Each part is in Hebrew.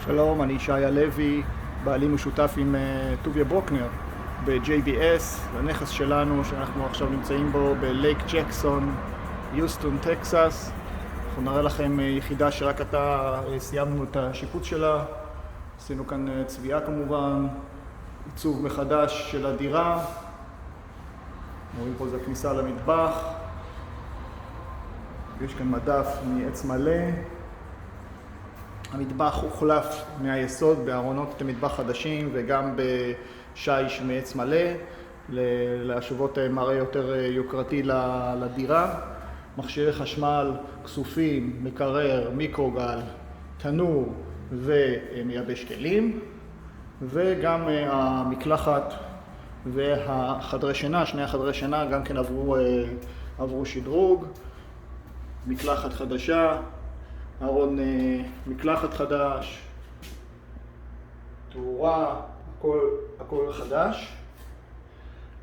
שלום, אני ישי הלוי, בעלים ושותף עם טוביה ברוקנר ב-JBS, הנכס שלנו שאנחנו עכשיו נמצאים בו בלייק ג'קסון, יוסטון, טקסס. אנחנו נראה לכם יחידה שרק עתה סיימנו את השיפוץ שלה. עשינו כאן צביעה כמובן, עיצוב מחדש של הדירה. רואים פה זה הכניסה למטבח. יש כאן מדף מעץ מלא. המטבח הוחלף מהיסוד בארונות מטבח חדשים וגם בשיש מעץ מלא, להשוות מראה יותר יוקרתי לדירה. מכשירי חשמל, כסופים, מקרר, מיקרוגל, תנור ומייבש כלים, וגם המקלחת והחדרי שינה, שני החדרי שינה גם כן עברו שדרוג. מקלחת חדשה, ארון מקלחת חדש, תאורה, הכל חדש.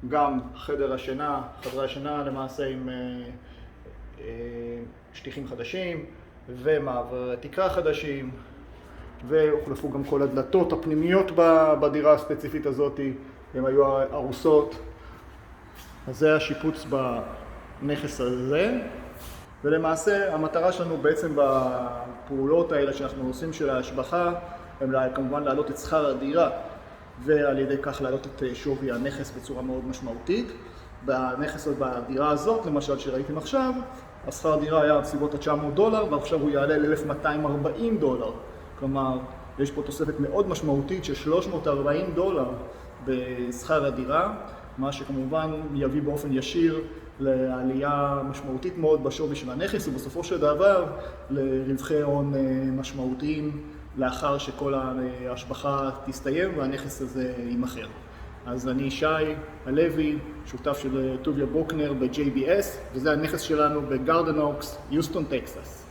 גם חדרי השינה למעשה עם שטיחים חדשים ומעבר תקרה חדשים, והוחלפו גם כל הדלתות הפנימיות בדירה הספציפית הזאת, הן היו הרוסות. אז זה השיפוץ בנכס הזה. ולמעשה המטרה שלנו בעצם בפעולות האלה שאנחנו עושים של ההשבחה הם כמובן להעלות את שכר הדירה ועל ידי כך להעלות את שווי הנכס בצורה מאוד משמעותית. בדירה הזאת למשל שראיתם עכשיו, השכר הדירה היה בסביבות $900 ועכשיו הוא יעלה ל$1,240. כלומר יש פה תוספת מאוד משמעותית של $340 בשכר הדירה, מה שכמובן יביא באופן ישיר לעלייה משמעותית מאוד בשווי של הנכס, ובסופו של דבר לרווחי הון משמעותיים לאחר שכל ההשבחה תסתיים והנכס הזה יימכר. אז אני ישי הלוי, שותף של טוביה ברוקנר ב-JBS, וזה הנכס שלנו בגארדן אוקס, יוסטון, טקסס.